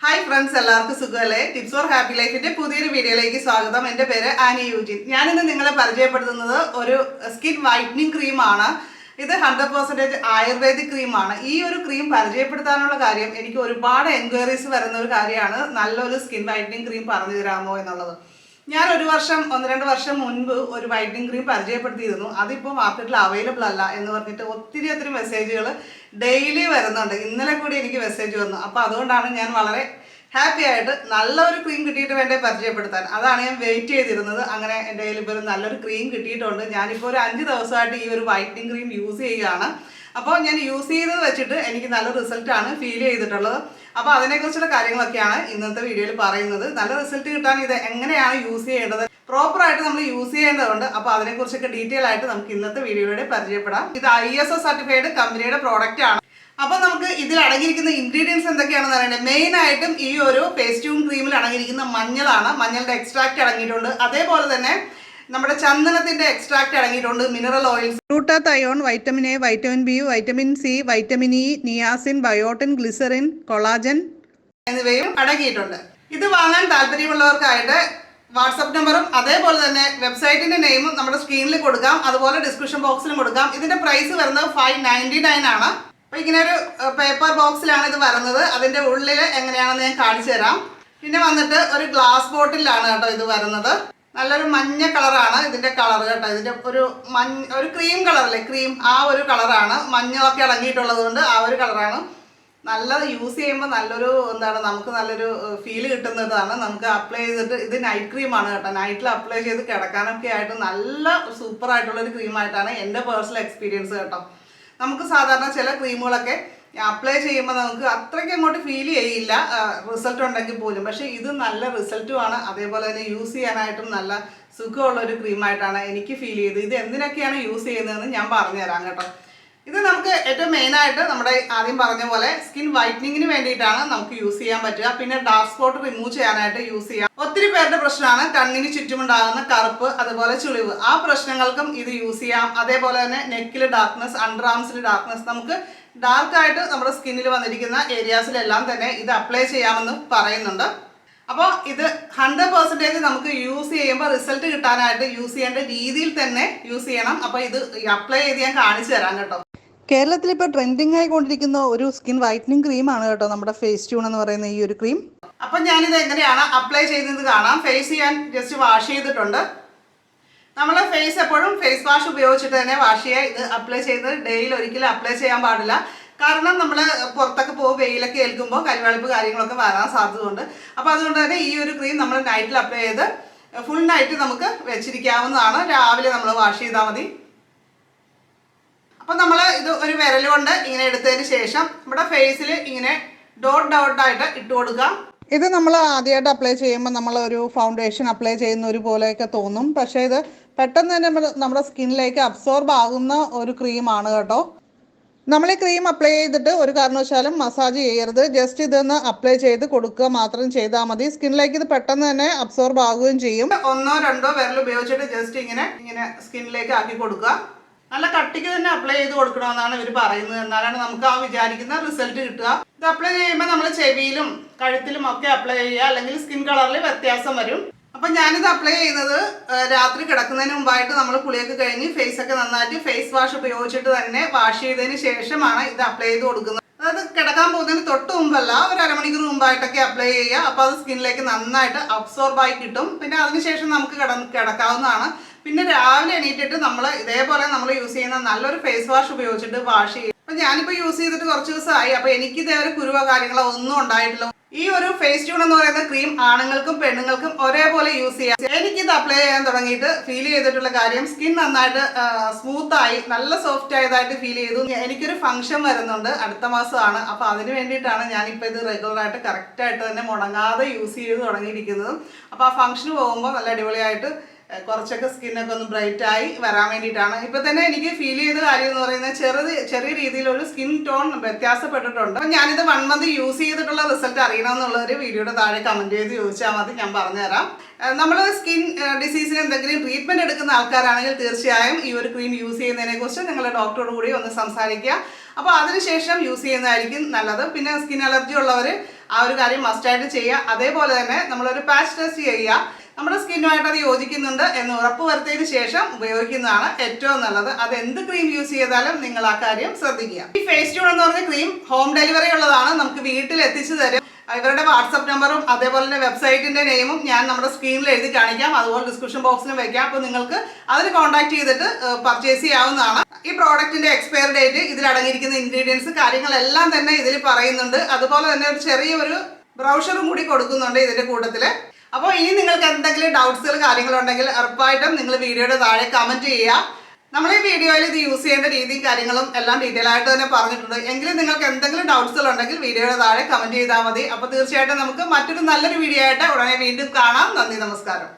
Hi friends, എല്ലാവർക്കും സുഖമല്ലേ? Tips four happy ലൈഫിന്റെ പുതിയൊരു വീഡിയോയിലേക്ക് സ്വാഗതം. എൻ്റെ പേര് ആനി യൂജിൻ. ഞാനിന്ന് നിങ്ങളെ പരിചയപ്പെടുത്തുന്നത് ഒരു സ്കിൻ വൈറ്റനിങ് ക്രീമാണ്. ഇത് 100% ആയുർവേദിക് ക്രീമാണ്. ഈ ഒരു ക്രീം പരിചയപ്പെടുത്താനുള്ള കാര്യം, എനിക്ക് ഒരുപാട് എൻക്വയറീസ് വരുന്ന ഒരു കാര്യമാണ്, നല്ലൊരു സ്കിൻ വൈറ്റനിങ് ക്രീം പറഞ്ഞു തരാമോ എന്നുള്ളത്. ഞാൻ ഒന്ന് രണ്ട് വർഷം മുൻപ് ഒരു വൈറ്റനിങ് ക്രീം പരിചയപ്പെടുത്തിയിരുന്നു. അതിപ്പോൾ മാർക്കറ്റിൽ അവൈലബിൾ അല്ല എന്ന് പറഞ്ഞിട്ട് ഒത്തിരി മെസ്സേജുകൾ ഡെയിലി വരുന്നുണ്ട്. ഇന്നലെ കൂടി എനിക്ക് മെസ്സേജ് വന്നു. അപ്പോൾ അതുകൊണ്ടാണ് ഞാൻ വളരെ ഹാപ്പി ആയിട്ട് നല്ലൊരു ക്രീം കിട്ടിയിട്ട് വേണ്ടേ പരിചയപ്പെടുത്താൻ. അതാണ് ഞാൻ വെയിറ്റ് ചെയ്തിരുന്നത്. അങ്ങനെ എൻ്റെ കയ്യിൽ ഇപ്പോൾ നല്ലൊരു ക്രീം കിട്ടിയിട്ടുണ്ട്. ഞാനിപ്പോൾ ഒരു 5 ദിവസമായിട്ട് ഈ ഒരു വൈറ്റനിങ് ക്രീം യൂസ് ചെയ്യുകയാണ്. അപ്പോൾ ഞാൻ യൂസ് ചെയ്തത് വെച്ചിട്ട് എനിക്ക് നല്ല റിസൾട്ടാണ് ഫീൽ ചെയ്തിട്ടുള്ളത്. അപ്പോൾ അതിനെക്കുറിച്ചുള്ള കാര്യങ്ങളൊക്കെയാണ് ഇന്നത്തെ വീഡിയോയിൽ പറയുന്നത്. നല്ല റിസൾട്ട് കിട്ടാൻ ഇത് എങ്ങനെയാണ് യൂസ് ചെയ്യേണ്ടത്, പ്രോപ്പറായിട്ട് നമ്മൾ യൂസ് ചെയ്യേണ്ടതുണ്ട്. അപ്പോൾ അതിനെക്കുറിച്ചൊക്കെ ഡീറ്റെയിൽ ആയിട്ട് നമുക്ക് ഇന്നത്തെ വീഡിയോയിലൂടെ പരിചയപ്പെടാം. ഇത് ISO സർട്ടിഫൈഡ് കമ്പനിയുടെ പ്രോഡക്റ്റ് ആണ്. അപ്പോൾ നമുക്ക് ഇതിൽ അടങ്ങിയിരിക്കുന്ന ഇൻഗ്രീഡിയൻസ് എന്തൊക്കെയാണെന്ന് അറിയേണ്ടത്. മെയിനായിട്ടും ഈ ഒരു ഫേസ് ട്യൂൺ ക്രീമിൽ അടങ്ങിയിരിക്കുന്ന മഞ്ഞളാണ്. മഞ്ഞളുടെ എക്സ്ട്രാക്റ്റ് അടങ്ങിയിട്ടുണ്ട്. അതേപോലെ തന്നെ നമ്മുടെ ചന്ദനത്തിന്റെ എക്സ്ട്രാക്റ്റ് അടങ്ങിയിട്ടുണ്ട്. Mineral oils, glutathione, vitamin A, vitamin B, vitamin C, vitamin E, niacin, biotin, glycerin, collagen എന്നിവയും അടങ്ങിയിട്ടുണ്ട്. ഇത് വാങ്ങാൻ താല്പര്യമുള്ളവർക്കായിട്ട് വാട്സപ്പ് നമ്പറും അതേപോലെ തന്നെ വെബ്സൈറ്റിന്റെ നെയിമും നമ്മുടെ സ്ക്രീനിൽ കൊടുക്കാം, അതുപോലെ ഡിസ്ക്രിപ്ഷൻ ബോക്സിലും കൊടുക്കാം. ഇതിന്റെ പ്രൈസ് വരുന്നത് 599 ആണ്. അപ്പോൾ ഇങ്ങനെ ഒരു പേപ്പർ ബോക്സിലാണ് ഇത് വരുന്നത്. അതിന്റെ ഉള്ളിൽ എങ്ങനെയാണെന്ന് ഞാൻ കാണിച്ചു തരാം. പിന്നെ വന്നിട്ട് ഒരു ഗ്ലാസ് ബോട്ടിലാണ് കേട്ടോ ഇത് വരുന്നത്. നല്ലൊരു മഞ്ഞ കളറാണ് ഇതിന്റെ കളർ കേട്ടോ. ഇതിന്റെ ഒരു ക്രീം കളറല്ലേ, ക്രീം, ആ ഒരു കളറാണ്. മഞ്ഞളൊക്കെ അടങ്ങിയിട്ടുള്ളത് കൊണ്ട് ആ ഒരു കളറാണ്. നല്ലത് യൂസ് ചെയ്യുമ്പോൾ നല്ലൊരു നമുക്ക് നല്ലൊരു ഫീൽ കിട്ടുന്നതാണ്. നമുക്ക് അപ്ലൈ ചെയ്തിട്ട്, ഇത് നൈറ്റ് ക്രീമാണ് കേട്ടോ. നൈറ്റിൽ അപ്ലൈ ചെയ്ത് കിടക്കാനൊക്കെ ആയിട്ട് നല്ല സൂപ്പറായിട്ടുള്ളൊരു ക്രീമായിട്ടാണ് എൻ്റെ പേഴ്സണൽ എക്സ്പീരിയൻസ് കേട്ടോ. നമുക്ക് സാധാരണ ചില ക്രീമുകളൊക്കെ അപ്ലൈ ചെയ്യുമ്പോൾ നമുക്ക് അത്രയ്ക്ക് അങ്ങോട്ട് ഫീൽ ചെയ്യില്ല റിസൾട്ട് ഉണ്ടെങ്കിൽ പോലും. പക്ഷേ ഇത് നല്ല റിസൾട്ടുമാണ്. അതേപോലെ തന്നെ യൂസ് ചെയ്യാനായിട്ടും നല്ല സുഖമുള്ളൊരു ക്രീമായിട്ടാണ് എനിക്ക് ഫീൽ ചെയ്തത്. ഇത് എന്തിനൊക്കെയാണ് യൂസ് ചെയ്യുന്നതെന്ന് ഞാൻ പറഞ്ഞുതരാം കേട്ടോ. ഇത് നമുക്ക് ഏറ്റവും മെയിനായിട്ട് നമ്മുടെ ആദ്യം പറഞ്ഞ പോലെ സ്കിൻ വൈറ്റനിങ്ങിന് വേണ്ടിയിട്ടാണ് നമുക്ക് യൂസ് ചെയ്യാൻ പറ്റുക. പിന്നെ ഡാർക്ക് സ്പോട്ട് റിമൂവ് ചെയ്യാനായിട്ട് യൂസ് ചെയ്യാം. ഒത്തിരി പേരുടെ പ്രശ്നമാണ് കണ്ണിന് ചുറ്റുമുണ്ടാകുന്ന കറുപ്പ്, അതുപോലെ ചുളിവ്. ആ പ്രശ്നങ്ങൾക്കും ഇത് യൂസ് ചെയ്യാം. അതേപോലെ തന്നെ നെക്കിൽ ഡാർക്ക്നെസ്, അണ്ടർ ആംസിൽ ഡാർക്ക്നെസ്, നമുക്ക് ഡാർക്കായിട്ട് നമ്മുടെ സ്കിന്നിൽ വന്നിരിക്കുന്ന ഏരിയാസിലെല്ലാം തന്നെ ഇത് അപ്ലൈ ചെയ്യാമെന്ന് പറയുന്നുണ്ട്. അപ്പോൾ ഇത് 100% നമുക്ക് യൂസ് ചെയ്യുമ്പോൾ റിസൾട്ട് കിട്ടാനായിട്ട് യൂസ് ചെയ്യേണ്ട രീതിയിൽ തന്നെ യൂസ് ചെയ്യണം. അപ്പോൾ ഇത് അപ്ലൈ ചെയ്ത് ഞാൻ കാണിച്ചു തരാം കേട്ടോ. കേരളത്തിൽ ഇപ്പോൾ ട്രെൻഡിങ് ആയിക്കൊണ്ടിരിക്കുന്ന ഒരു സ്കിൻ വൈറ്റനിങ് ക്രീമാണ് കേട്ടോ നമ്മുടെ ഫേസ് ട്യൂൺ എന്ന് പറയുന്ന ഈ ഒരു ക്രീം. അപ്പം ഞാനിത് എങ്ങനെയാണ് അപ്ലൈ ചെയ്യുന്നത് കാണാം. ഫേസ് ഞാൻ ജസ്റ്റ് വാഷ് ചെയ്തിട്ടുണ്ട്. നമ്മൾ ഫേസ് എപ്പോഴും ഫേസ് വാഷ് ഉപയോഗിച്ചിട്ട് തന്നെ വാഷ് ചെയ്യുക. ഇത് അപ്ലൈ ചെയ്ത് ഡെയിലി ഒരിക്കലും അപ്ലൈ ചെയ്യാൻ പാടില്ല. കാരണം നമ്മൾ പുറത്തൊക്കെ പോകും, വെയിലൊക്കെ ഏൽക്കുമ്പോൾ കരിവാളിപ്പ് കാര്യങ്ങളൊക്കെ വരാൻ സാധ്യതയുണ്ട്. അപ്പോൾ അതുകൊണ്ട് തന്നെ ഈ ഒരു ക്രീം നമ്മൾ നൈറ്റിൽ അപ്ലൈ ചെയ്ത് ഫുൾ നൈറ്റ് നമുക്ക് വെച്ചിരിക്കാവുന്നതാണ്. രാവിലെ നമ്മൾ വാഷ് ചെയ്താൽ മതി. അപ്പം നമ്മൾ ഇത് ഒരു വിരൽ കൊണ്ട് ഇങ്ങനെ എടുത്തതിന് ശേഷം നമ്മുടെ ഫേസിൽ ഇങ്ങനെ ഡോട്ടായിട്ട് ഇട്ട് കൊടുക്കുക. ഇത് നമ്മൾ ആദ്യമായിട്ട് അപ്ലൈ ചെയ്യുമ്പോൾ നമ്മൾ ഒരു ഫൗണ്ടേഷൻ അപ്ലൈ ചെയ്യുന്ന ഒരു പോലെയൊക്കെ തോന്നും. പക്ഷേ ഇത് പെട്ടെന്ന് തന്നെ നമ്മുടെ സ്കിന്നിലേക്ക് അബ്സോർബ് ആകുന്ന ഒരു ക്രീമാണ് കേട്ടോ. നമ്മൾ ഈ ക്രീം അപ്ലൈ ചെയ്തിട്ട് ഒരു കാരണവശാലും മസാജ് ചെയ്യരുത്. ജസ്റ്റ് ഇതൊന്ന് അപ്ലൈ ചെയ്ത് കൊടുക്കുക മാത്രം ചെയ്താൽ മതി. സ്കിന്നിലേക്ക് ഇത് പെട്ടെന്ന് തന്നെ അബ്സോർബ് ആകുകയും ചെയ്യും. 1-2 വിരൽ ഉപയോഗിച്ചിട്ട് ജസ്റ്റ് ഇങ്ങനെ സ്കിന്നിലേക്ക് ആക്കി കൊടുക്കുക. നല്ല കട്ടിക്ക് തന്നെ അപ്ലൈ ചെയ്ത് കൊടുക്കണമെന്നാണ് ഇവർ പറയുന്നത്. എന്നാലാണ് നമുക്ക് ആ വിചാരിക്കുന്ന റിസൾട്ട് കിട്ടുക. ഇത് അപ്ലൈ ചെയ്യുമ്പോൾ നമ്മൾ ചെവിയിലും കഴുത്തിലും ഒക്കെ അപ്ലൈ ചെയ്യുക, അല്ലെങ്കിൽ സ്കിൻ കളറിൽ വ്യത്യാസം വരും. അപ്പം ഞാനിത് അപ്ലൈ ചെയ്യുന്നത് രാത്രി കിടക്കുന്നതിന് മുമ്പായിട്ട് നമ്മൾ കുളിയൊക്കെ കഴിഞ്ഞ് ഫേസൊക്കെ നന്നായിട്ട് ഫേസ് വാഷ് ഉപയോഗിച്ചിട്ട് തന്നെ വാഷ് ചെയ്തതിന് ശേഷമാണ് ഇത് അപ്ലൈ ചെയ്ത് കൊടുക്കുന്നത്. അതായത് കിടക്കാൻ പോകുന്നതിന് തൊട്ട് മുമ്പല്ല, ഒരു അരമണിക്കൂർ മുമ്പായിട്ടൊക്കെ അപ്ലൈ ചെയ്യുക. അപ്പോൾ അത് സ്കിന്നിലേക്ക് നന്നായിട്ട് അബ്സോർബായി കിട്ടും. പിന്നെ അതിനുശേഷം നമുക്ക് കിടക്കാവുന്നതാണ്. പിന്നെ രാവിലെ എണീറ്റിട്ട് നമ്മൾ ഇതേപോലെ നമ്മൾ യൂസ് ചെയ്യുന്ന നല്ലൊരു ഫേസ് വാഷ് ഉപയോഗിച്ചിട്ട് വാഷ് ചെയ്യും. അപ്പം ഞാനിപ്പോൾ യൂസ് ചെയ്തിട്ട് കുറച്ച് ദിവസമായി. അപ്പോൾ എനിക്ക് ഇതേവരെ കുരുവോ കാര്യങ്ങളോ ഒന്നും ഉണ്ടായിട്ടില്ല. ഈ ഒരു ഫേസ് ട്യൂൺ എന്ന് പറയുന്ന ക്രീം ആണുങ്ങൾക്കും പെണ്ണുങ്ങൾക്കും ഒരേപോലെ യൂസ് ചെയ്യാം. എനിക്കിത് അപ്ലൈ ചെയ്യാൻ തുടങ്ങിയിട്ട് ഫീൽ ചെയ്തിട്ടുള്ള കാര്യം, സ്കിൻ നന്നായിട്ട് സ്മൂത്തായി നല്ല സോഫ്റ്റ് ആയതായിട്ട് ഫീൽ ചെയ്തു. എനിക്കൊരു ഫംഗ്ഷൻ വരുന്നുണ്ട്, അടുത്ത മാസമാണ്. അപ്പോൾ അതിന് വേണ്ടിയിട്ടാണ് ഞാനിപ്പോൾ ഇത് റെഗുലറായിട്ട് കറക്റ്റായിട്ട് തന്നെ മുടങ്ങാതെ യൂസ് ചെയ്ത് തുടങ്ങിയിരിക്കുന്നത്. അപ്പോൾ ആ ഫംഗ്ഷന് പോകുമ്പോൾ നല്ല അടിപൊളിയായിട്ട് കുറച്ചൊക്കെ സ്കിന്നൊക്കെ ഒന്ന് ബ്രൈറ്റായി വരാൻ വേണ്ടിയിട്ടാണ്. ഇപ്പോൾ തന്നെ എനിക്ക് ഫീൽ ചെയ്ത കാര്യം എന്ന് പറയുന്നത് ചെറിയ രീതിയിലൊരു സ്കിൻ ടോൺ വ്യത്യാസപ്പെട്ടിട്ടുണ്ട്. അപ്പം ഞാനിത് 1 മന്ത് യൂസ് ചെയ്തിട്ടുള്ള റിസൾട്ട് അറിയണമെന്നുള്ളൊരു വീഡിയോയുടെ താഴെ കമൻറ്റ് ചെയ്ത് ചോദിച്ചാൽ മതി, ഞാൻ പറഞ്ഞുതരാം. നമ്മൾ സ്കിൻ ഡിസീസിന് എന്തെങ്കിലും ട്രീറ്റ്മെൻറ്റ് എടുക്കുന്ന ആൾക്കാരാണെങ്കിൽ തീർച്ചയായും ഈ ഒരു ക്രീം യൂസ് ചെയ്യുന്നതിനെക്കുറിച്ച് നിങ്ങളുടെ ഡോക്ടറോട് കൂടി ഒന്ന് സംസാരിക്കുക. അപ്പോൾ അതിനുശേഷം യൂസ് ചെയ്യുന്നതായിരിക്കും നല്ലത്. പിന്നെ സ്കിൻ അലർജി ഉള്ളവർ ആ ഒരു കാര്യം മസ്റ്റായിട്ട് ചെയ്യുക. അതേപോലെ തന്നെ നമ്മളൊരു പാച്ച് ടെസ്റ്റ് ചെയ്യുക. നമ്മുടെ സ്കിന്നുമായിട്ട് അത് യോജിക്കുന്നുണ്ട് എന്ന് ഉറപ്പ് വരുത്തിയതിന് ശേഷം ഉപയോഗിക്കുന്നതാണ് ഏറ്റവും നല്ലത്. അത് എന്ത് ക്രീം യൂസ് ചെയ്താലും നിങ്ങൾ ആ കാര്യം ശ്രദ്ധിക്കുക. ഈ ഫേസ് ട്യൂൺ എന്ന് പറഞ്ഞ ക്രീം ഹോം ഡെലിവറി ഉള്ളതാണ്, നമുക്ക് വീട്ടിൽ എത്തിച്ചു തരും. ഇവരുടെ വാട്സപ്പ് നമ്പറും അതേപോലെ തന്നെ വെബ്സൈറ്റിന്റെ നെയിമും ഞാൻ നമ്മുടെ സ്ക്രീനിൽ എഴുതി കാണിക്കാം, അതുപോലെ ഡിസ്ക്രിപ്ഷൻ ബോക്സിലും വെക്കാം. അപ്പോൾ നിങ്ങൾക്ക് അതിൽ കോൺടാക്ട് ചെയ്തിട്ട് പർച്ചേസ് ചെയ്യാവുന്നതാണ്. ഈ പ്രോഡക്റ്റിന്റെ എക്സ്പയർ ഡേറ്റ്, ഇതിൽ അടങ്ങിയിരിക്കുന്ന ഇൻഗ്രീഡിയൻസ് കാര്യങ്ങളെല്ലാം തന്നെ ഇതിൽ പറയുന്നുണ്ട്. അതുപോലെ തന്നെ ഒരു ചെറിയൊരു ബ്രൗഷറും കൂടി കൊടുക്കുന്നുണ്ട് ഇതിന്റെ കൂട്ടത്തിൽ. അപ്പോൾ ഇനി നിങ്ങൾക്ക് എന്തെങ്കിലും ഡൗട്ട്സുകൾ കാര്യങ്ങളുണ്ടെങ്കിൽ ഉറപ്പായിട്ടും നിങ്ങൾ വീഡിയോയുടെ താഴെ കമന്റ് ചെയ്യുക. നമ്മൾ ഈ വീഡിയോയിൽ ഇത് യൂസ് ചെയ്യേണ്ട രീതിയും കാര്യങ്ങളും എല്ലാം ഡീറ്റെയിൽ ആയിട്ട് തന്നെ പറഞ്ഞിട്ടുണ്ട്. എങ്കിലും നിങ്ങൾക്ക് എന്തെങ്കിലും ഡൗട്ട്സുകൾ ഉണ്ടെങ്കിൽ വീഡിയോയുടെ താഴെ കമന്റ് ചെയ്താൽ മതി. അപ്പോൾ തീർച്ചയായിട്ടും നമുക്ക് മറ്റൊരു നല്ലൊരു വീഡിയോ ആയിട്ട് ഉടനെ വീണ്ടും കാണാം. നന്ദി, നമസ്കാരം.